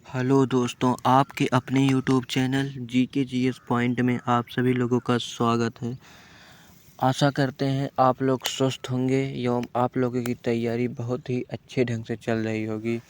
Hello दोस्तों, आपके अपने YouTube channel GK GS point में आप सभी लोगों का स्वागत है। आशा करते हैं आप लोग स्वस्थ होंगे एवं आप लोगों की तैयारी बहुत ही अच्छे ढंग से चल रही होगी।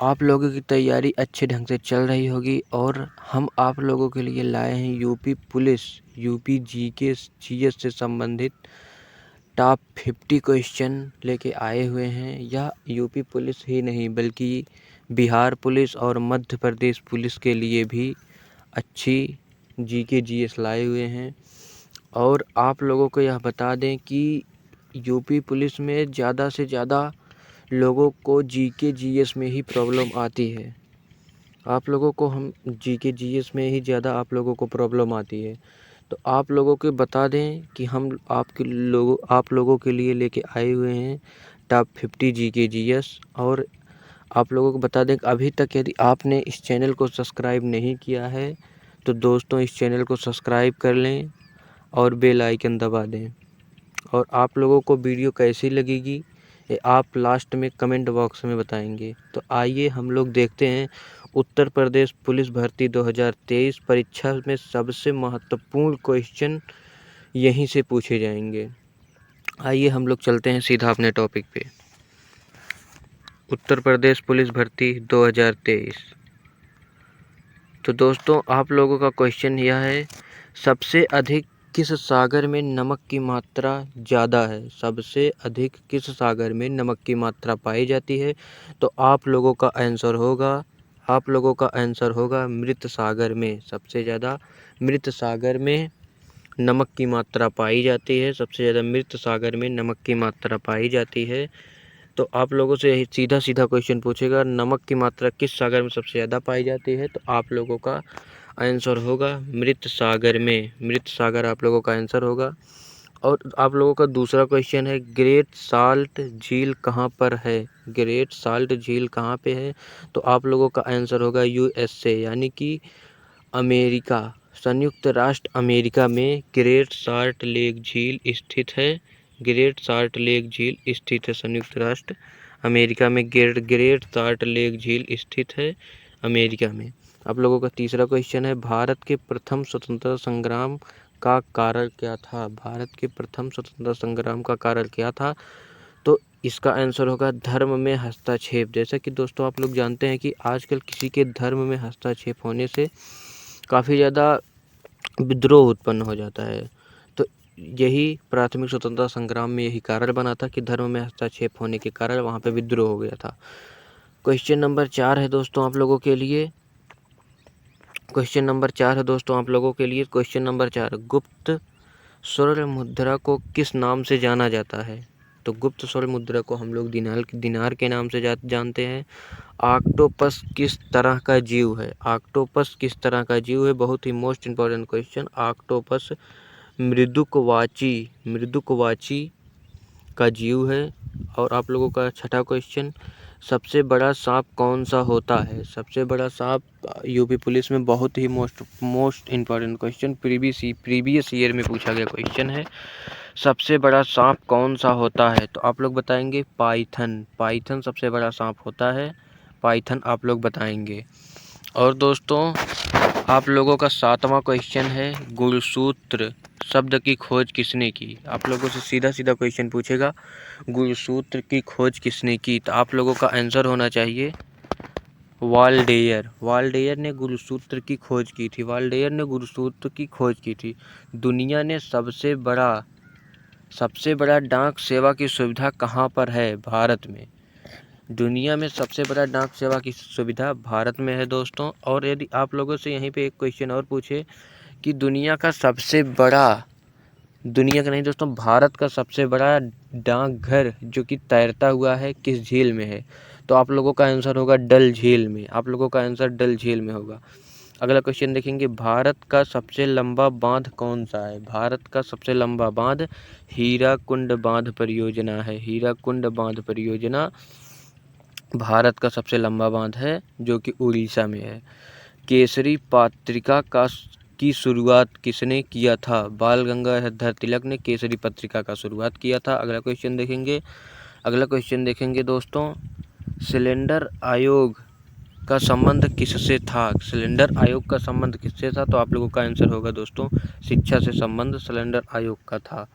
आप लोगों की तैयारी अच्छे ढंग से चल रही होगी और हम आप लोगों के लिए लाए हैं UP police UP GK GS से संबंधित टॉप 50 क्वेश्चन लेके आए हुए हैं। यह यूपी पुलिस ही नहीं बल्कि बिहार पुलिस और मध्य प्रदेश पुलिस के लिए भी अच्छी GK GS लाए हुए हैं। और आप लोगों को यह बता दें कि यूपी पुलिस में ज़्यादा से ज़्यादा लोगों को GK GS में ही प्रॉब्लम आती है। आप लोगों को हम GK GS में ही ज़्यादा आप लोगों को प्रॉब्लम आती है। तो आप लोगों को बता दें कि हम आप लोगों के लिए लेके आए हुए हैं टॉप 50 GK GS। और आप लोगों को बता दें कि अभी तक यदि आपने इस चैनल को सब्सक्राइब नहीं किया है तो दोस्तों इस चैनल को सब्सक्राइब कर लें और बेल आइकन दबा दें। और आप लोगों को वीडियो कैसी लगेगी ये आप लास्ट में कमेंट बॉक्स में बताएंगे। तो आइए हम लोग देखते हैं उत्तर प्रदेश पुलिस भर्ती 2023 परीक्षा में सबसे महत्वपूर्ण क्वेश्चन यहीं से पूछे जाएंगे। आइए हम लोग चलते हैं सीधा अपने टॉपिक पे। उत्तर प्रदेश पुलिस भर्ती 2023। तो दोस्तों आप लोगों का क्वेश्चन यह है, सबसे अधिक किस सागर में नमक की मात्रा ज़्यादा है? सबसे अधिक किस सागर में नमक की मात्रा पाई जाती है? तो आप लोगों का आंसर होगा मृत सागर में। सबसे ज़्यादा मृत सागर में नमक की मात्रा पाई जाती है। सबसे ज़्यादा मृत सागर में नमक की मात्रा पाई जाती है। तो आप लोगों से सीधा सीधा क्वेश्चन पूछेगा, नमक की मात्रा किस सागर में सबसे ज़्यादा पाई जाती है? तो आप लोगों का आंसर होगा मृत सागर में। मृत सागर आप लोगों का आंसर होगा। और आप लोगों का दूसरा क्वेश्चन है, ग्रेट साल्ट झील कहाँ पर है? ग्रेट साल्ट झील कहाँ पे है? तो आप लोगों का आंसर होगा USA यानी कि अमेरिका, संयुक्त राष्ट्र अमेरिका में ग्रेट साल्ट लेक झील स्थित है। ग्रेट साल्ट लेक झील स्थित है संयुक्त राष्ट्र अमेरिका में। ग्रेट साल्ट लेक झील स्थित है अमेरिका में। आप लोगों का तीसरा क्वेश्चन है, भारत के प्रथम स्वतंत्रता संग्राम का कारण क्या था? भारत के प्रथम स्वतंत्रता संग्राम का कारण क्या था? तो इसका आंसर होगा धर्म में हस्तक्षेप। जैसा कि दोस्तों आप लोग जानते हैं कि आजकल किसी के धर्म में हस्तक्षेप होने से काफ़ी ज़्यादा विद्रोह उत्पन्न हो जाता है। तो यही प्राथमिक स्वतंत्रता संग्राम में यही कारण बना था कि धर्म में हस्तक्षेप होने के कारण वहाँ पे विद्रोह हो गया था। क्वेश्चन नंबर 4 है दोस्तों आप लोगों के लिए। क्वेश्चन नंबर 4, गुप्त स्वर्ण मुद्रा को किस नाम से जाना जाता है? तो गुप्त स्वर्ण मुद्रा को हम लोग दिनार के नाम से जानते हैं। ऑक्टोपस किस तरह का जीव है? ऑक्टोपस किस तरह का जीव है? बहुत ही मोस्ट इम्पॉर्टेंट क्वेश्चन। ऑक्टोपस मृदुकवाची का जीव है। और आप लोगों का छठा क्वेश्चन, सबसे बड़ा सांप कौन सा होता है? सबसे बड़ा सांप यूपी पुलिस में बहुत ही most important question, previous year में पूछा गया क्वेश्चन है। सबसे बड़ा सांप कौन सा होता है? तो आप लोग बताएंगे पाइथन। पाइथन सबसे बड़ा सांप होता है, पाइथन आप लोग बताएंगे। और दोस्तों आप लोगों का 7वां क्वेश्चन है, गुणसूत्र शब्द की खोज किसने की? आप लोगों से सीधा सीधा क्वेश्चन पूछेगा, गुणसूत्र की खोज किसने की? तो आप लोगों का आंसर होना चाहिए वाल्डेयर। वाल्डेयर ने गुणसूत्र की खोज की थी। वाल्डेयर ने गुणसूत्र की खोज की थी। दुनिया ने सबसे बड़ा डाक सेवा की सुविधा कहाँ पर है? भारत में। दुनिया में सबसे बड़ा डाक सेवा की सुविधा भारत में है दोस्तों। और यदि आप लोगों से यहीं पे एक क्वेश्चन और पूछे कि भारत का सबसे बड़ा डाकघर जो कि तैरता हुआ है किस झील में है? तो आप लोगों का आंसर होगा डल झील में। आप लोगों का आंसर डल झील में होगा। अगला क्वेश्चन देखेंगे, भारत का सबसे लंबा बांध कौन सा है? भारत का सबसे लंबा बांध हीराकुंड बांध परियोजना है। हीराकुंड बांध परियोजना भारत का सबसे लंबा बांध है जो कि उड़ीसा में है। केसरी पत्रिका की शुरुआत किसने किया था? बाल गंगाधर तिलक ने केसरी पत्रिका का शुरुआत किया था। अगला क्वेश्चन देखेंगे दोस्तों, सिलेंडर आयोग का संबंध किससे था? सिलेंडर आयोग का संबंध किससे था? तो आप लोगों का आंसर होगा दोस्तों शिक्षा से संबंध सिलेंडर आयोग का था।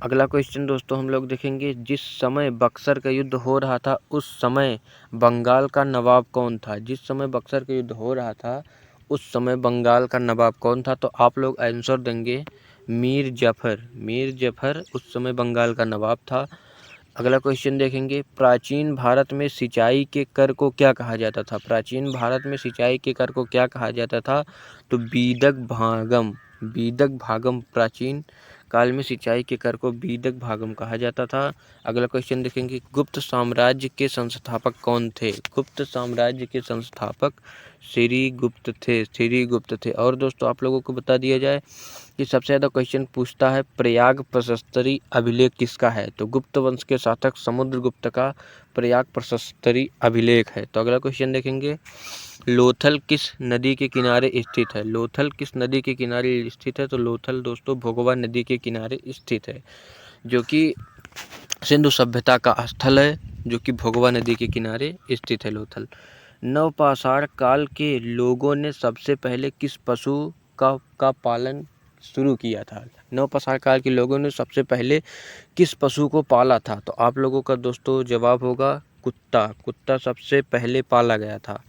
अगला क्वेश्चन दोस्तों हम लोग देखेंगे, जिस समय बक्सर का युद्ध हो रहा था उस समय बंगाल का नवाब कौन था? जिस समय बक्सर का युद्ध हो रहा था उस समय बंगाल का नवाब कौन था? तो आप लोग आंसर देंगे मीर जाफर। मीर जाफर उस समय बंगाल का नवाब था। अगला क्वेश्चन देखेंगे, प्राचीन भारत में सिंचाई के कर को क्या कहा जाता था? प्राचीन भारत में सिंचाई के कर को क्या कहा जाता था? तो बीदक भागम। बीदक भागम प्राचीन काल में सिंचाई के कर को बीदक भागम कहा जाता था। अगला क्वेश्चन देखेंगे, गुप्त साम्राज्य के संस्थापक कौन थे? गुप्त साम्राज्य के संस्थापक श्रीगुप्त थे। श्रीगुप्त थे। और दोस्तों आप लोगों को बता दिया जाए कि सबसे ज़्यादा क्वेश्चन पूछता है प्रयाग प्रशस्त्री अभिलेख किसका है? तो गुप्त वंश के शासक समुद्रगुप्त का प्रयाग प्रशस्त्री अभिलेख है। तो अगला क्वेश्चन देखेंगे, लोथल किस नदी के किनारे स्थित है? लोथल किस नदी के किनारे स्थित है? तो लोथल दोस्तों भोगवा नदी के किनारे स्थित है, जो कि सिंधु सभ्यता का स्थल है, जो कि भोगवा नदी के किनारे स्थित है लोथल। नवपाषाण काल के लोगों ने सबसे पहले किस पशु का पालन शुरू किया था? नवपाषाण काल के लोगों ने सबसे पहले किस पशु को पाला था? तो आप लोगों का दोस्तों जवाब होगा कुत्ता। कुत्ता सबसे पहले पाला गया था।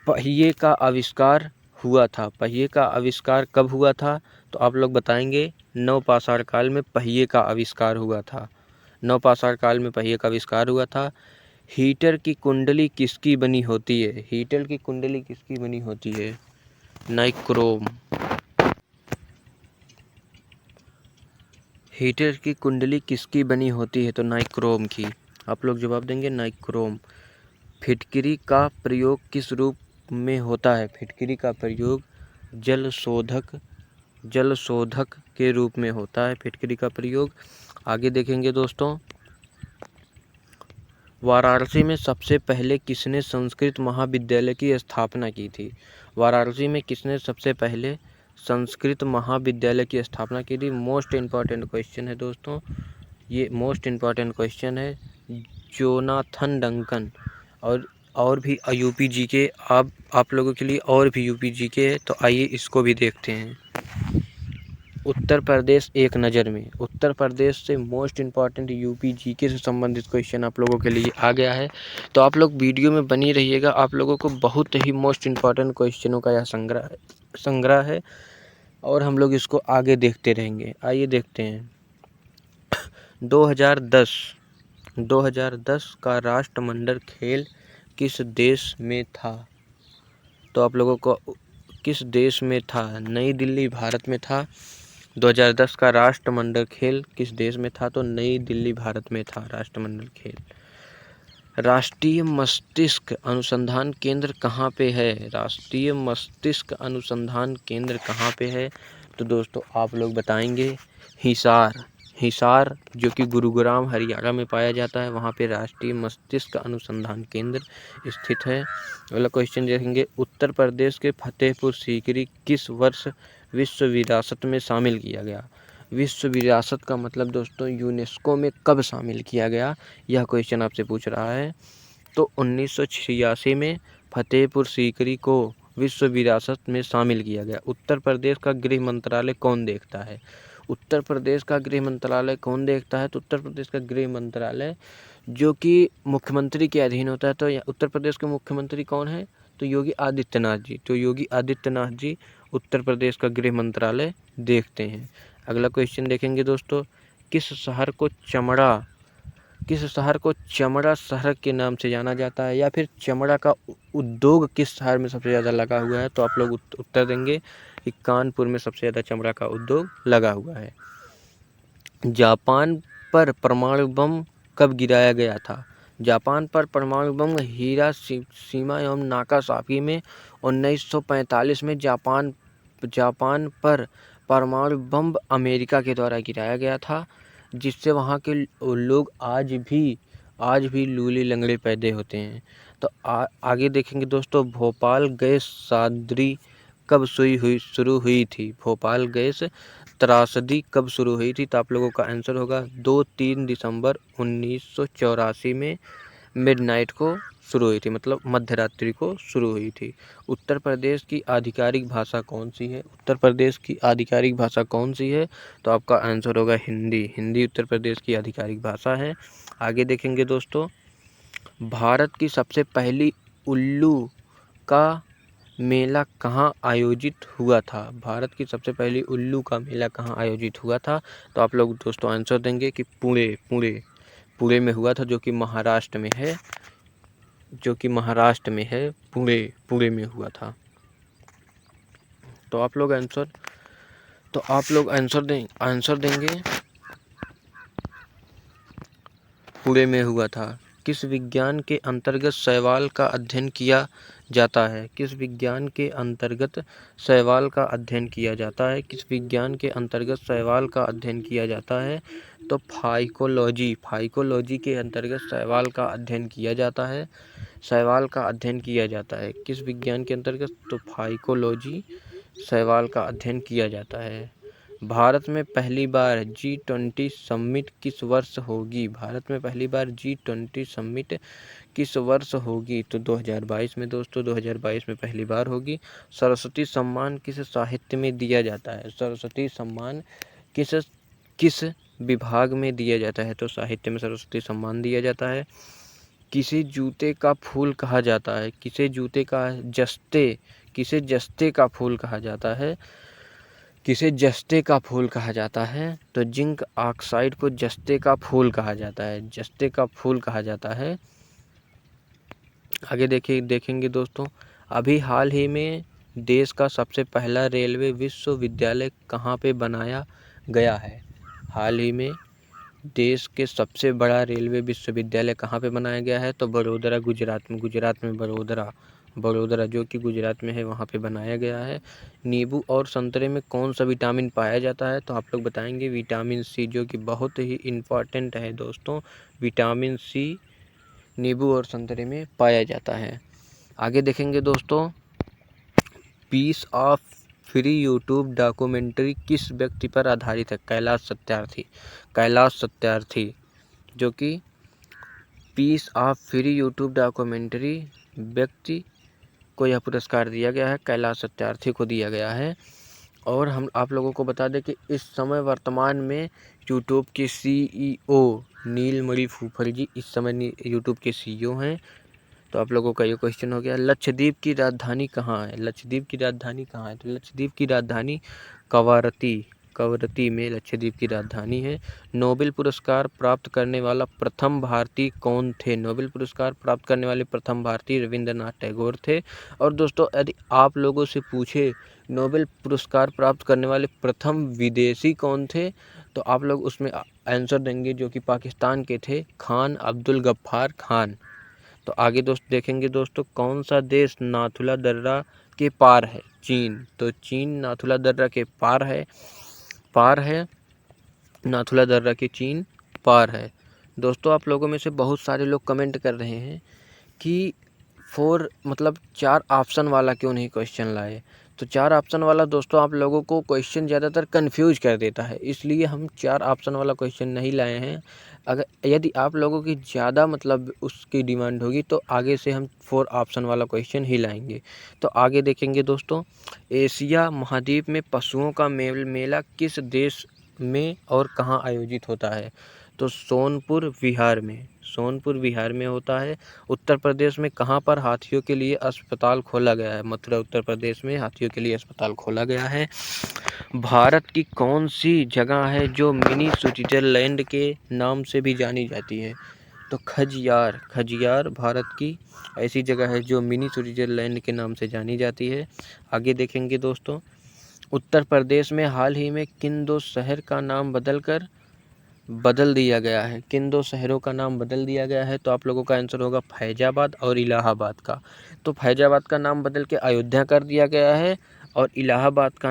पहिए का आविष्कार हुआ था। पहिए का आविष्कार कब हुआ था? तो आप लोग बताएंगे नवपाषाण काल में पहिए का आविष्कार हुआ था। नवपाषाण काल में पहिए का आविष्कार हुआ था। हीटर की कुंडली किसकी बनी होती है? हीटर की कुंडली किसकी बनी होती है? नाइक्रोम। हीटर की कुंडली किसकी बनी होती है? तो नाइक्रोम की। आप लोग जवाब देंगे नाइक्रोम। फिटकरी का प्रयोग किस रूप में होता है? फिटकरी का प्रयोग जल शोधक के रूप में होता है फिटकरी का प्रयोग। आगे देखेंगे दोस्तों, वाराणसी में सबसे पहले किसने संस्कृत महाविद्यालय की स्थापना की थी? वाराणसी में किसने सबसे पहले संस्कृत महाविद्यालय की स्थापना की थी? मोस्ट इम्पॉर्टेंट क्वेश्चन है दोस्तों, ये मोस्ट इम्पॉर्टेंट क्वेश्चन है। Jonathan Duncan. और भी यूपी जी के आप लोगों के लिए और भी यूपी जी के है, तो आइए इसको भी देखते हैं। उत्तर प्रदेश एक नज़र में। उत्तर प्रदेश से मोस्ट इम्पॉर्टेंट यूपी जीके से संबंधित क्वेश्चन आप लोगों के लिए आ गया है, तो आप लोग वीडियो में बनी रहिएगा। आप लोगों को बहुत ही मोस्ट इम्पॉर्टेंट क्वेश्चनों का यह संग्रह है और हम लोग इसको आगे देखते रहेंगे। आइए देखते हैं। 2010 का राष्ट्रमंडल खेल किस देश में था? तो आप लोगों को किस देश में था? नई दिल्ली भारत में था। 2010 का राष्ट्रमंडल खेल किस देश में था? तो नई दिल्ली भारत में था राष्ट्रमंडल खेल। राष्ट्रीय मस्तिष्क अनुसंधान केंद्र कहाँ पे है? राष्ट्रीय मस्तिष्क अनुसंधान केंद्र कहाँ पे है? तो दोस्तों आप लोग बताएंगे हिसार। हिसार जो कि गुरुग्राम हरियाणा में पाया जाता है, वहाँ पे राष्ट्रीय मस्तिष्क अनुसंधान केंद्र स्थित है। अगला क्वेश्चन देखेंगे, उत्तर प्रदेश के फतेहपुर सीकरी किस वर्ष विश्व विरासत में शामिल किया गया? विश्व विरासत का मतलब दोस्तों यूनेस्को में कब शामिल किया गया, यह क्वेश्चन आपसे पूछ रहा है। तो 1986 में फतेहपुर सीकरी को विश्व विरासत में शामिल किया गया। उत्तर प्रदेश का गृह मंत्रालय कौन देखता है? उत्तर प्रदेश का गृह मंत्रालय कौन देखता है? तो उत्तर प्रदेश का गृह मंत्रालय जो कि मुख्यमंत्री के अधीन होता है। तो उत्तर प्रदेश के मुख्यमंत्री कौन है? तो योगी आदित्यनाथ जी। तो योगी आदित्यनाथ जी उत्तर प्रदेश का गृह मंत्रालय देखते हैं। अगला क्वेश्चन देखेंगे दोस्तों, किस शहर को चमड़ा शहर के नाम से जाना जाता है, या फिर चमड़ा का उद्योग किस शहर में सबसे ज़्यादा लगा हुआ है? तो आप लोग उत्तर देंगे कि कानपुर में सबसे ज़्यादा चमड़ा का उद्योग लगा हुआ है। जापान पर परमाणु बम कब गिराया गया था? जापान पर परमाणु बम हिरोशिमा एवं नागासाकी में 1945 में जापान पर परमाणु बम अमेरिका के द्वारा गिराया गया था, जिससे वहाँ के लोग आज भी लूले लंगड़े पैदा होते हैं। तो आगे देखेंगे दोस्तों, भोपाल गैस त्रासदी कब शुरू हुई थी? भोपाल गैस त्रासदी कब शुरू हुई थी? तो आप लोगों का आंसर होगा 2-3 दिसंबर 1984 में मिडनाइट को शुरू हुई थी, मतलब मध्य रात्रि को शुरू हुई थी। उत्तर प्रदेश की आधिकारिक भाषा कौन सी है? उत्तर प्रदेश की आधिकारिक भाषा कौन सी है? तो आपका आंसर होगा हिंदी। हिंदी उत्तर प्रदेश की आधिकारिक भाषा है। आगे देखेंगे दोस्तों, भारत की सबसे पहली उल्लू का मेला कहाँ आयोजित हुआ था? भारत की सबसे पहली उल्लू का मेला कहाँ आयोजित हुआ था? तो आप लोग दोस्तों आंसर देंगे कि पुणे में हुआ था, जो कि महाराष्ट्र में है, पुणे में हुआ था। तो आप लोग आंसर देंगे पुणे में हुआ था। किस विज्ञान के अंतर्गत शैवाल का अध्ययन किया जाता है? किस विज्ञान के अंतर्गत शैवाल का अध्ययन किया जाता है? किस विज्ञान के अंतर्गत शैवाल का अध्ययन किया जाता है? तो फाइकोलॉजी के अंतर्गत शैवाल का अध्ययन किया जाता है। शैवाल का अध्ययन किया जाता है किस विज्ञान के अंतर्गत? तो फाइकोलॉजी, शैवाल का अध्ययन किया जाता है। भारत में पहली बार G20 समिट किस वर्ष होगी? भारत में पहली बार G20 समिट किस वर्ष होगी? तो 2022 में दोस्तों, 2022 में पहली बार होगी। सरस्वती सम्मान किस साहित्य में दिया जाता है? सरस्वती सम्मान किस विभाग में दिया जाता है? तो साहित्य में सरस्वती सम्मान दिया जाता है। किसे जूते का फूल कहा जाता है? किसे जस्ते का फूल कहा जाता है? किसे जस्ते का फूल कहा जाता है? तो जिंक ऑक्साइड को जस्ते का फूल कहा जाता है। जस्ते का फूल कहा जाता है। आगे देखेंगे दोस्तों, अभी हाल ही में देश का सबसे पहला रेलवे विश्वविद्यालय कहाँ पे बनाया गया है? हाल ही में देश के सबसे बड़ा रेलवे विश्वविद्यालय कहाँ पे बनाया गया है? तो बड़ोदरा, गुजरात में बड़ोदरा जो कि गुजरात में है, वहाँ पे बनाया गया है। नींबू और संतरे में कौन सा विटामिन पाया जाता है? तो आप लोग बताएंगे विटामिन सी, जो कि बहुत ही इम्पॉर्टेंट है दोस्तों। विटामिन सी नींबू और संतरे में पाया जाता है। आगे देखेंगे दोस्तों, peace of free YouTube documentary किस व्यक्ति पर आधारित है? कैलाश सत्यार्थी, जो कि peace of free YouTube documentary व्यक्ति को यह पुरस्कार दिया गया है, कैलाश सत्यार्थी को दिया गया है। और हम आप लोगों को बता दें कि इस समय वर्तमान में यूट्यूब के CEO नीलमणि फूफर जी इस समय यूट्यूब के CEO हैं। तो आप लोगों का ये क्वेश्चन हो गया। लक्षद्वीप की राजधानी कहाँ है? लक्षद्वीप की राजधानी कहाँ है? तो लक्षद्वीप की राजधानी कवरत्ती में लक्षद्वीप की राजधानी है। नोबेल पुरस्कार प्राप्त करने वाला प्रथम भारतीय कौन थे? नोबेल पुरस्कार प्राप्त करने वाले प्रथम भारतीय रविंद्रनाथ टैगोर थे। और दोस्तों, यदि आप लोगों से पूछे नोबेल पुरस्कार प्राप्त करने वाले प्रथम विदेशी कौन थे, तो आप लोग उसमें आंसर देंगे जो कि पाकिस्तान के थे, खान अब्दुल गफ्फार खान। तो आगे देखेंगे दोस्तों, कौन सा देश नाथुला दर्रा के पार है? चीन। तो चीन नाथुला दर्रा के पार है। नाथुला दर्रा के चीन पार है। दोस्तों, आप लोगों में से बहुत सारे लोग कमेंट कर रहे हैं कि 4 ऑप्शन वाला क्यों नहीं क्वेश्चन लाए। तो 4 ऑप्शन वाला दोस्तों आप लोगों को क्वेश्चन ज़्यादातर कंफ्यूज कर देता है, इसलिए हम 4 ऑप्शन वाला क्वेश्चन नहीं लाए हैं। यदि आप लोगों की ज़्यादा उसकी डिमांड होगी तो आगे से हम 4 ऑप्शन वाला क्वेश्चन ही लाएंगे। तो आगे देखेंगे दोस्तों, एशिया महाद्वीप में पशुओं का मेला किस देश में और कहाँ आयोजित होता है? तो सोनपुर बिहार में होता है। उत्तर प्रदेश में कहाँ पर हाथियों के लिए अस्पताल खोला गया है? मथुरा उत्तर प्रदेश में हाथियों के लिए अस्पताल खोला गया है। भारत की कौन सी जगह है जो मिनी स्विट्जरलैंड के नाम से भी जानी जाती है? तो खजियार भारत की ऐसी जगह है जो मिनी स्विट्जरलैंड के नाम से जानी जाती है। आगे देखेंगे दोस्तों, उत्तर प्रदेश में हाल ही में किन 2 शहर का नाम बदल दिया गया है? किन 2 शहरों का नाम बदल दिया गया है? तो आप लोगों का आंसर होगा फैजाबाद और इलाहाबाद का। तो फैजाबाद का नाम बदल के अयोध्या कर दिया गया है और इलाहाबाद का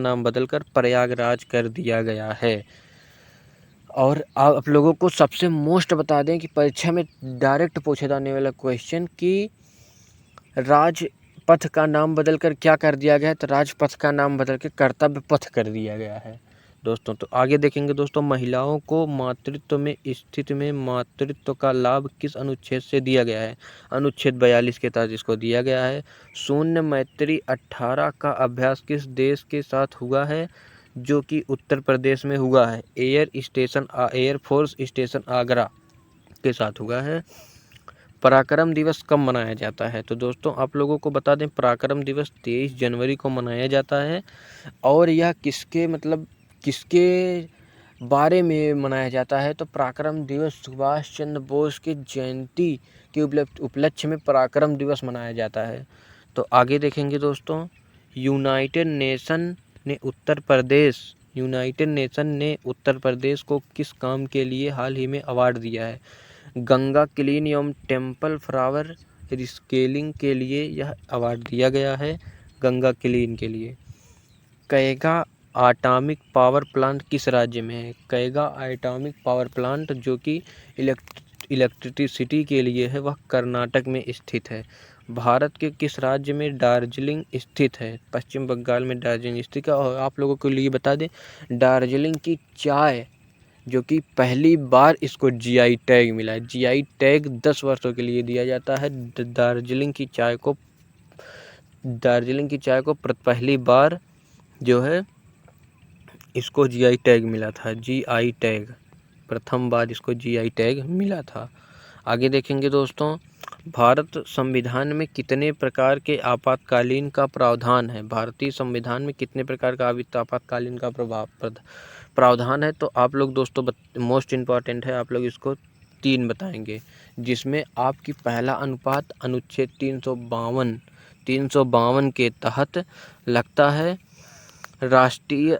नाम बदलकर प्रयागराज कर दिया गया है। और आप लोगों को सबसे मोस्ट बता दें कि परीक्षा में डायरेक्ट पूछे जाने वाला क्वेश्चन कि राजपथ का नाम बदलकर क्या कर दिया गया है? तो राजपथ का नाम बदल के कर्तव्य पथ कर दिया गया है। दोस्तों। तो आगे देखेंगे दोस्तों, महिलाओं को मातृत्व में स्थिति में मातृत्व का लाभ किस अनुच्छेद से दिया गया है? अनुच्छेद 42 के तहत इसको दिया गया है। शून्य मैत्री 18 का अभ्यास किस देश के साथ हुआ है? जो कि उत्तर प्रदेश में हुआ है। एयरफोर्स स्टेशन आगरा के साथ हुआ है। पराक्रम दिवस कब मनाया जाता है? तो दोस्तों आप लोगों को बता दें, पराक्रम दिवस 23 जनवरी को मनाया जाता है। और यह किसके बारे में मनाया जाता है? तो पराक्रम दिवस सुभाष चंद्र बोस की जयंती के उपलक्ष्य में पराक्रम दिवस मनाया जाता है। तो आगे देखेंगे दोस्तों, यूनाइटेड नेशन ने उत्तर प्रदेश को किस काम के लिए हाल ही में अवार्ड दिया है? गंगा क्लीन एवं टेम्पल फ्लावर रिस्केलिंग के लिए यह अवार्ड दिया गया है, गंगा क्लीन के लिए। कैगा एटॉमिक पावर प्लांट किस राज्य में है? कैगा एटॉमिक पावर प्लांट जो कि इलेक्ट्रिसिटी के लिए है, वह कर्नाटक में स्थित है। भारत के किस राज्य में दार्जिलिंग स्थित है? पश्चिम बंगाल में दार्जिलिंग स्थित है। और आप लोगों के लिए बता दें, दार्जिलिंग की चाय जो कि पहली बार इसको जीआई टैग मिला है। जीआई टैग 10 वर्षों के लिए दिया जाता है। दार्जिलिंग की चाय को पहली बार जो है इसको जीआई टैग मिला था। जीआई टैग प्रथम बार इसको जीआई टैग मिला था। आगे देखेंगे दोस्तों, भारत संविधान में कितने प्रकार के आपातकालीन का प्रावधान है? भारतीय संविधान में कितने प्रकार का आपातकालीन का प्रावधान है? तो आप लोग दोस्तों मोस्ट इम्पॉर्टेंट है, आप लोग इसको 3 बताएंगे, जिसमें आपकी पहला अनुपात अनुच्छेद 352 के तहत लगता है। राष्ट्रीय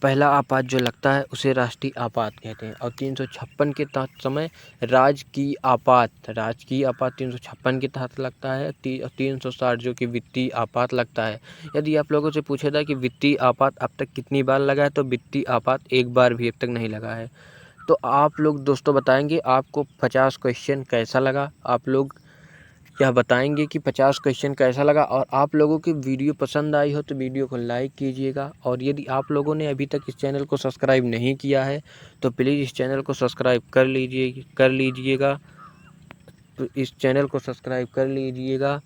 पहला आपात जो लगता है उसे राष्ट्रीय आपात कहते हैं। और 356 के तहत समय राजकीय आपात 356 के तहत लगता है। 360 जो कि वित्तीय आपात लगता है। यदि आप लोगों से पूछा जाए कि वित्तीय आपात अब तक कितनी बार लगा है, तो वित्तीय आपात एक बार भी अब तक नहीं लगा है। तो आप लोग दोस्तों बताएंगे आपको 50 क्वेश्चन कैसा लगा। आप लोग यह बताएंगे कि 50 क्वेश्चन कैसा लगा। और आप लोगों की वीडियो पसंद आई हो तो वीडियो को लाइक कीजिएगा। और यदि आप लोगों ने अभी तक इस चैनल को सब्सक्राइब नहीं किया है तो प्लीज़ इस चैनल को सब्सक्राइब कर लीजिएगा।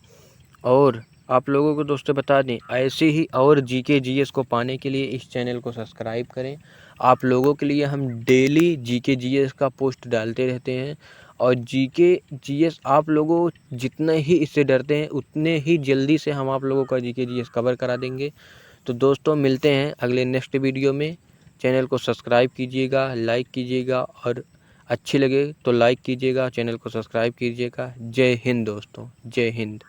और आप लोगों को दोस्तों बता दें, ऐसे ही और जीके जीएस को पाने के लिए इस चैनल को सब्सक्राइब करें। आप लोगों के लिए हम डेली जीके जीएस का पोस्ट डालते रहते हैं। और जीके जीएस आप लोगों जितने ही इससे डरते हैं उतने ही जल्दी से हम आप लोगों का जीके जीएस कवर करा देंगे। तो दोस्तों मिलते हैं अगले नेक्स्ट वीडियो में। चैनल को सब्सक्राइब कीजिएगा, लाइक कीजिएगा, और अच्छी लगे तो लाइक कीजिएगा, चैनल को सब्सक्राइब कीजिएगा। जय हिंद दोस्तों, जय हिंद।